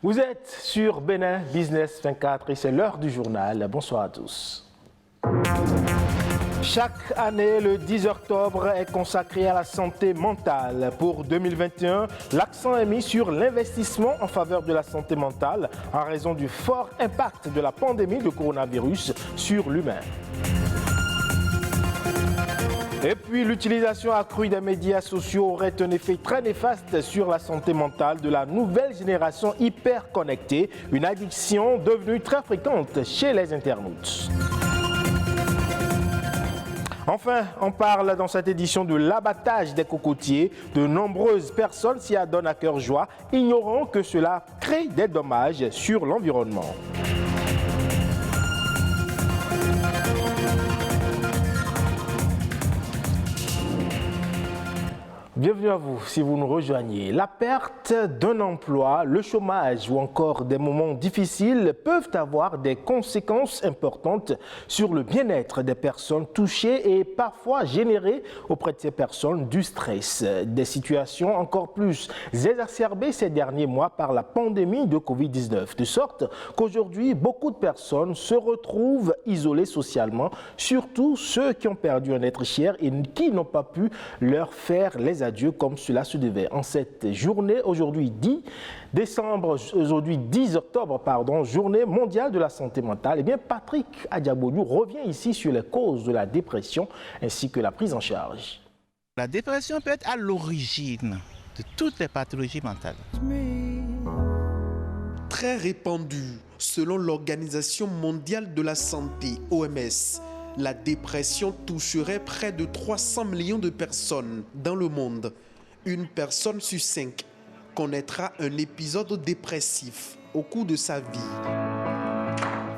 Vous êtes sur Bénin Business 24 et c'est l'heure du journal. Bonsoir à tous. Chaque année, le 10 octobre est consacré à la santé mentale. Pour 2021, l'accent est mis sur l'investissement en faveur de la santé mentale en raison du fort impact de la pandémie de coronavirus sur l'humain. Et puis, l'utilisation accrue des médias sociaux aurait un effet très néfaste sur la santé mentale de la nouvelle génération hyper connectée, une addiction devenue très fréquente chez les internautes. Enfin, on parle dans cette édition de l'abattage des cocotiers. De nombreuses personnes s'y adonnent à cœur joie, ignorant que cela crée des dommages sur l'environnement. Bienvenue à vous si vous nous rejoignez. La perte d'un emploi, le chômage ou encore des moments difficiles peuvent avoir des conséquences importantes sur le bien-être des personnes touchées et parfois générer auprès de ces personnes du stress. Des situations encore plus exacerbées ces derniers mois par la pandémie de Covid-19. De sorte qu'aujourd'hui, beaucoup de personnes se retrouvent isolées socialement, surtout ceux qui ont perdu un être cher et qui n'ont pas pu leur faire les adieux comme cela se devait. En cette journée, aujourd'hui 10 octobre, journée mondiale de la santé mentale, eh bien Patrick Adiabodou revient ici sur les causes de la dépression ainsi que la prise en charge. La dépression peut être à l'origine de toutes les pathologies mentales. Très répandue, selon l'Organisation mondiale de la santé, OMS, la dépression toucherait près de 300 millions de personnes dans le monde. Une personne sur 5 connaîtra un épisode dépressif au cours de sa vie.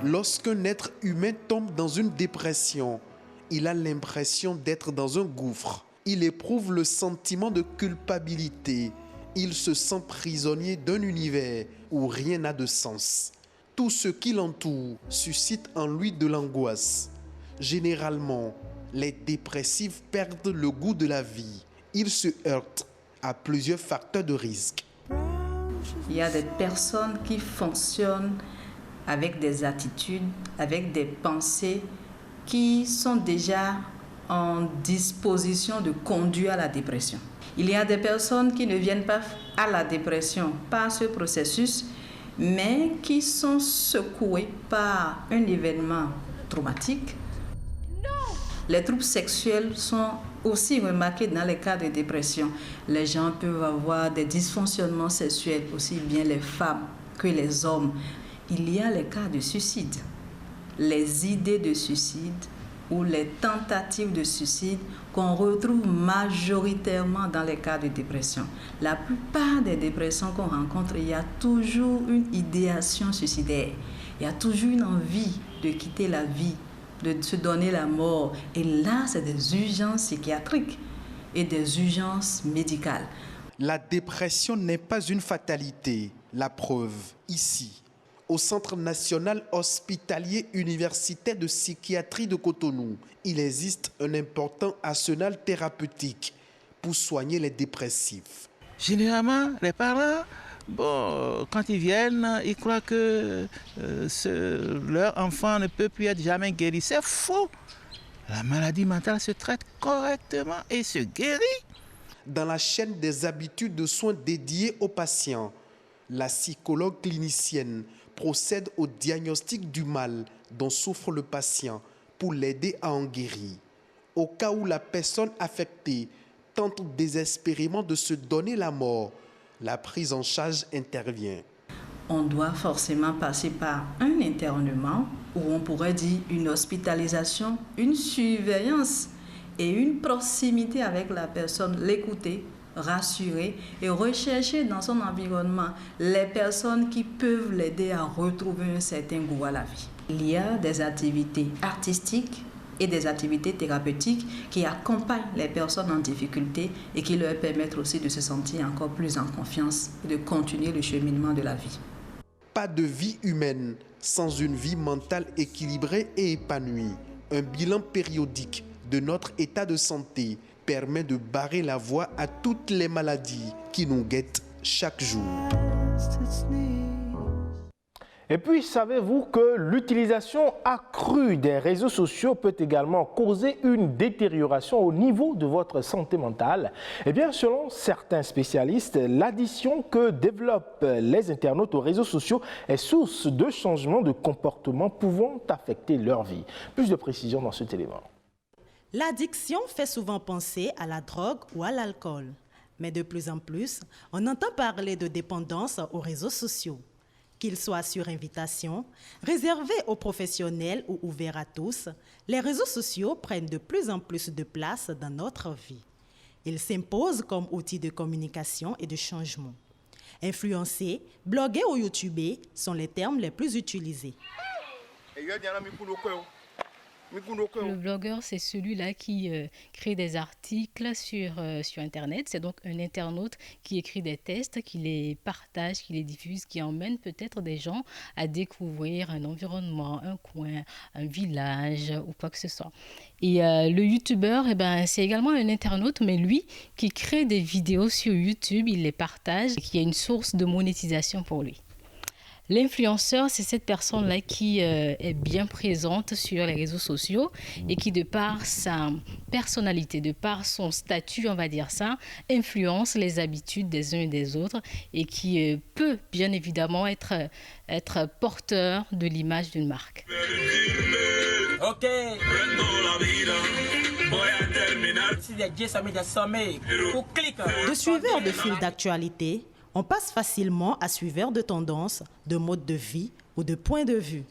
Lorsqu'un être humain tombe dans une dépression, il a l'impression d'être dans un gouffre. Il éprouve le sentiment de culpabilité. Il se sent prisonnier d'un univers où rien n'a de sens. Tout ce qui l'entoure suscite en lui de l'angoisse. Généralement, les dépressifs perdent le goût de la vie. Ils se heurtent à plusieurs facteurs de risque. Il y a des personnes qui fonctionnent avec des attitudes, avec des pensées qui sont déjà en disposition de conduire à la dépression. Il y a des personnes qui ne viennent pas à la dépression par ce processus, mais qui sont secouées par un événement traumatique. Les troubles sexuels sont aussi remarqués dans les cas de dépression. Les gens peuvent avoir des dysfonctionnements sexuels, aussi bien les femmes que les hommes. Il y a les cas de suicide. Les idées de suicide ou les tentatives de suicide qu'on retrouve majoritairement dans les cas de dépression. La plupart des dépressions qu'on rencontre, il y a toujours une idéation suicidaire. Il y a toujours une envie de quitter la vie, de se donner la mort. Et là, c'est des urgences psychiatriques et des urgences médicales. La dépression n'est pas une fatalité. La preuve, ici, au Centre national hospitalier universitaire de psychiatrie de Cotonou, il existe un important arsenal thérapeutique pour soigner les dépressifs. Généralement, les parents, quand ils viennent, ils croient que leur enfant ne peut plus être jamais guéri. C'est faux. La maladie mentale se traite correctement et se guérit. Dans la chaîne des habitudes de soins dédiées aux patients, la psychologue clinicienne procède au diagnostic du mal dont souffre le patient pour l'aider à en guérir. Au cas où la personne affectée tente désespérément de se donner la mort, la prise en charge intervient. On doit forcément passer par un internement, ou on pourrait dire une hospitalisation, une surveillance et une proximité avec la personne, l'écouter, rassurer et rechercher dans son environnement les personnes qui peuvent l'aider à retrouver un certain goût à la vie. Il y a des activités artistiques et des activités thérapeutiques qui accompagnent les personnes en difficulté et qui leur permettent aussi de se sentir encore plus en confiance et de continuer le cheminement de la vie. Pas de vie humaine sans une vie mentale équilibrée et épanouie. Un bilan périodique de notre état de santé permet de barrer la voie à toutes les maladies qui nous guettent chaque jour. Et puis, savez-vous que l'utilisation accrue des réseaux sociaux peut également causer une détérioration au niveau de votre santé mentale? Eh bien, selon certains spécialistes, l'addiction que développent les internautes aux réseaux sociaux est source de changements de comportement pouvant affecter leur vie. Plus de précisions dans cet élément. L'addiction fait souvent penser à la drogue ou à l'alcool. Mais de plus en plus, on entend parler de dépendance aux réseaux sociaux. Qu'ils soient sur invitation, réservés aux professionnels ou ouverts à tous, les réseaux sociaux prennent de plus en plus de place dans notre vie. Ils s'imposent comme outil de communication et de changement. Influencer, bloguer ou youtuber sont les termes les plus utilisés. Le blogueur, c'est celui-là qui crée des articles sur Internet. C'est donc un internaute qui écrit des textes, qui les partage, qui les diffuse, qui emmène peut-être des gens à découvrir un environnement, un coin, un village ou quoi que ce soit. Et le youtubeur, c'est également un internaute, mais lui qui crée des vidéos sur YouTube, il les partage et qui est une source de monétisation pour lui. L'influenceur, c'est cette personne-là qui est bien présente sur les réseaux sociaux et qui, de par sa personnalité, de par son statut, on va dire ça, influence les habitudes des uns et des autres et qui peut bien évidemment être porteur de l'image d'une marque. Ok. De suiveurs de fil d'actualité, on passe facilement à suiveurs de tendances, de mode de vie ou de points de vue.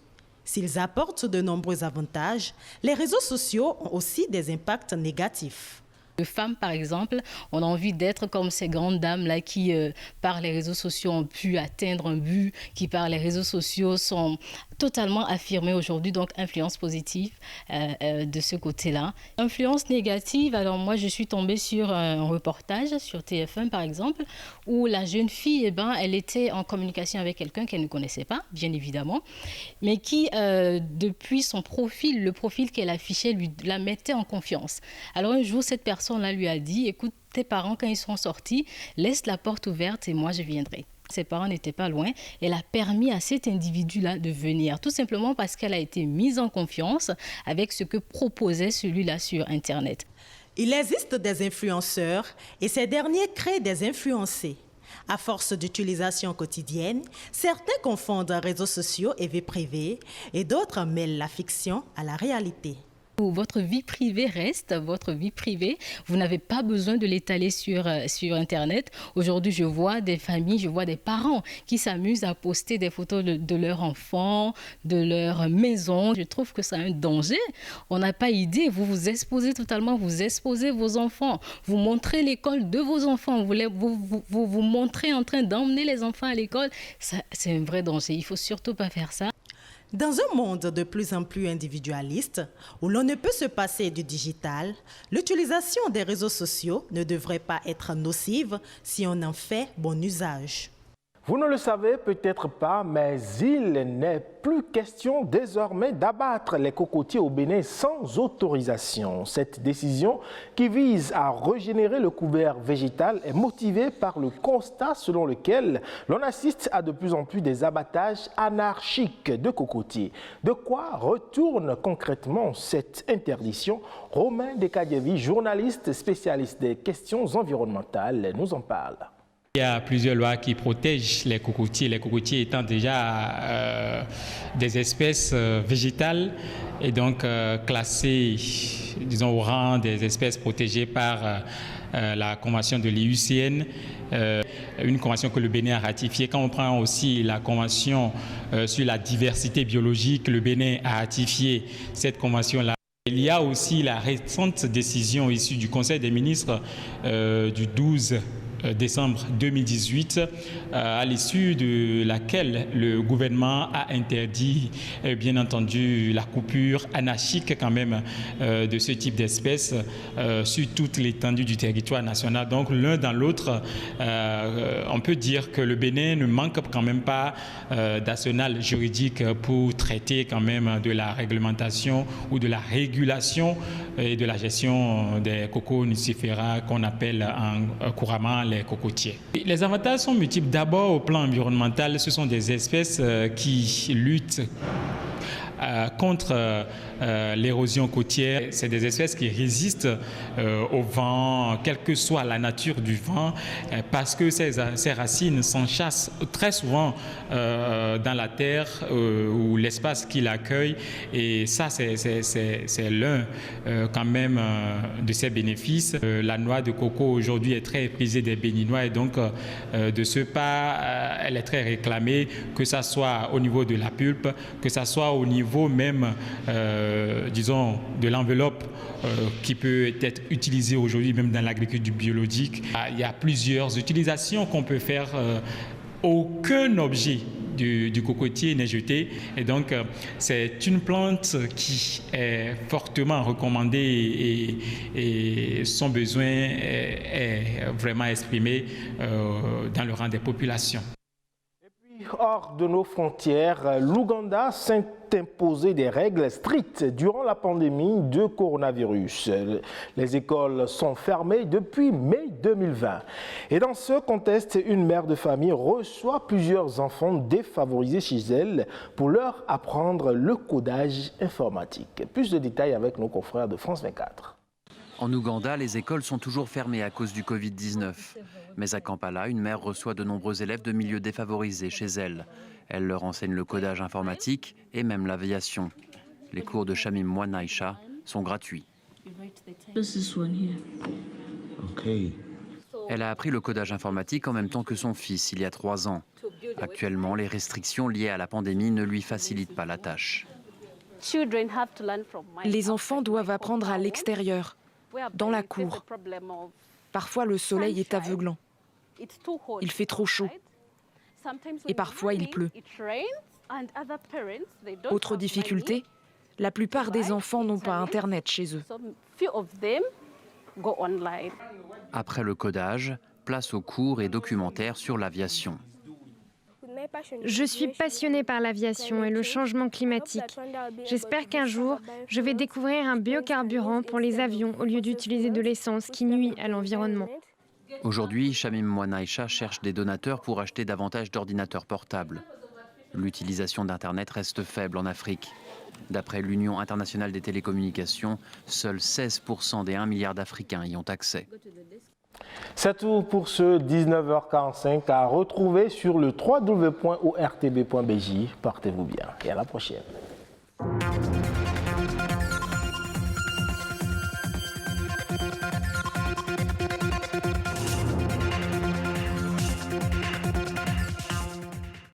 S'ils apportent de nombreux avantages, les réseaux sociaux ont aussi des impacts négatifs. De femmes, par exemple, on a envie d'être comme ces grandes dames-là qui, par les réseaux sociaux, ont pu atteindre un but, qui, par les réseaux sociaux, sont totalement affirmées aujourd'hui, donc influence positive de ce côté-là. Influence négative, alors moi, je suis tombée sur un reportage sur TF1, par exemple, où la jeune fille, elle était en communication avec quelqu'un qu'elle ne connaissait pas, bien évidemment, mais qui, depuis son profil, le profil qu'elle affichait, la mettait en confiance. Alors un jour, cette personne-là lui a dit, écoute, tes parents, quand ils seront sortis, laisse la porte ouverte et moi, je viendrai. Ses parents n'étaient pas loin. Elle a permis à cet individu-là de venir, tout simplement parce qu'elle a été mise en confiance avec ce que proposait celui-là sur Internet. Il existe des influenceurs et ces derniers créent des influencés. À force d'utilisation quotidienne, certains confondent réseaux sociaux et vie privée et d'autres mêlent la fiction à la réalité. Votre vie privée reste votre vie privée. Vous n'avez pas besoin de l'étaler sur Internet. Aujourd'hui, je vois des familles, je vois des parents qui s'amusent à poster des photos de leurs enfants, de leur maison. Je trouve que c'est un danger. On n'a pas idée. Vous vous exposez totalement, vous exposez vos enfants. Vous montrez l'école de vos enfants. Vous montrez en train d'emmener les enfants à l'école. C'est un vrai danger. Il ne faut surtout pas faire ça. Dans un monde de plus en plus individualiste, où l'on ne peut se passer du digital, l'utilisation des réseaux sociaux ne devrait pas être nocive si on en fait bon usage. Vous ne le savez peut-être pas, mais il n'est plus question désormais d'abattre les cocotiers au Bénin sans autorisation. Cette décision, qui vise à régénérer le couvert végétal, est motivée par le constat selon lequel l'on assiste à de plus en plus des abattages anarchiques de cocotiers. De quoi retourne concrètement cette interdiction? Romain Dekadievi, journaliste spécialiste des questions environnementales, nous en parle. Il y a plusieurs lois qui protègent les cocotiers étant déjà des espèces végétales et donc classées, disons, au rang des espèces protégées par la convention de l'IUCN, une convention que le Bénin a ratifiée. Quand on prend aussi la convention sur la diversité biologique, le Bénin a ratifié cette convention-là. Il y a aussi la récente décision issue du Conseil des ministres du 12 décembre 2018, à l'issue de laquelle le gouvernement a interdit, bien entendu, la coupure anarchique quand même de ce type d'espèces sur toute l'étendue du territoire national. Donc l'un dans l'autre, on peut dire que le Bénin ne manque quand même pas d'arsenal juridique pour traiter quand même de la réglementation ou de la régulation et de la gestion des cocos nucifera qu'on appelle couramment les cocotiers. Les avantages sont multiples. D'abord, au plan environnemental, ce sont des espèces qui luttent contre l'érosion côtière. C'est des espèces qui résistent au vent, quelle que soit la nature du vent, parce que ces racines s'enchâssent très souvent dans la terre ou l'espace qui l'accueille. Et ça, c'est l'un quand même de ses bénéfices. La noix de coco aujourd'hui est très prisée des Béninois et donc de ce pas, elle est très réclamée, que ça soit au niveau de la pulpe, que ça soit au niveau même disons, de l'enveloppe qui peut être utilisée aujourd'hui même dans l'agriculture biologique. Il y a plusieurs utilisations qu'on peut faire. Aucun objet du cocotier n'est jeté et donc c'est une plante qui est fortement recommandée et son besoin est vraiment exprimé dans le rang des populations. Hors de nos frontières, l'Ouganda s'est imposé des règles strictes durant la pandémie de coronavirus. Les écoles sont fermées depuis mai 2020. Et dans ce contexte, une mère de famille reçoit plusieurs enfants défavorisés chez elle pour leur apprendre le codage informatique. Plus de détails avec nos confrères de France 24. En Ouganda, les écoles sont toujours fermées à cause du Covid-19. Mais à Kampala, une mère reçoit de nombreux élèves de milieux défavorisés chez elle. Elle leur enseigne le codage informatique et même l'aviation. Les cours de Shamim Mwanaisha sont gratuits. Elle a appris le codage informatique en même temps que son fils il y a 3 ans. Actuellement, les restrictions liées à la pandémie ne lui facilitent pas la tâche. Les enfants doivent apprendre à l'extérieur, dans la cour. Parfois, le soleil est aveuglant. Il fait trop chaud. Et parfois, il pleut. Autre difficulté, la plupart des enfants n'ont pas Internet chez eux. Après le codage, place aux cours et documentaires sur l'aviation. Je suis passionnée par l'aviation et le changement climatique. J'espère qu'un jour, je vais découvrir un biocarburant pour les avions au lieu d'utiliser de l'essence qui nuit à l'environnement. Aujourd'hui, Shamim Mwanaisha cherche des donateurs pour acheter davantage d'ordinateurs portables. L'utilisation d'Internet reste faible en Afrique. D'après l'Union internationale des télécommunications, seuls 16% des 1 milliard d'Africains y ont accès. C'est tout pour ce 19h45 à retrouver sur le www.ortb.bj. Portez-vous bien et à la prochaine.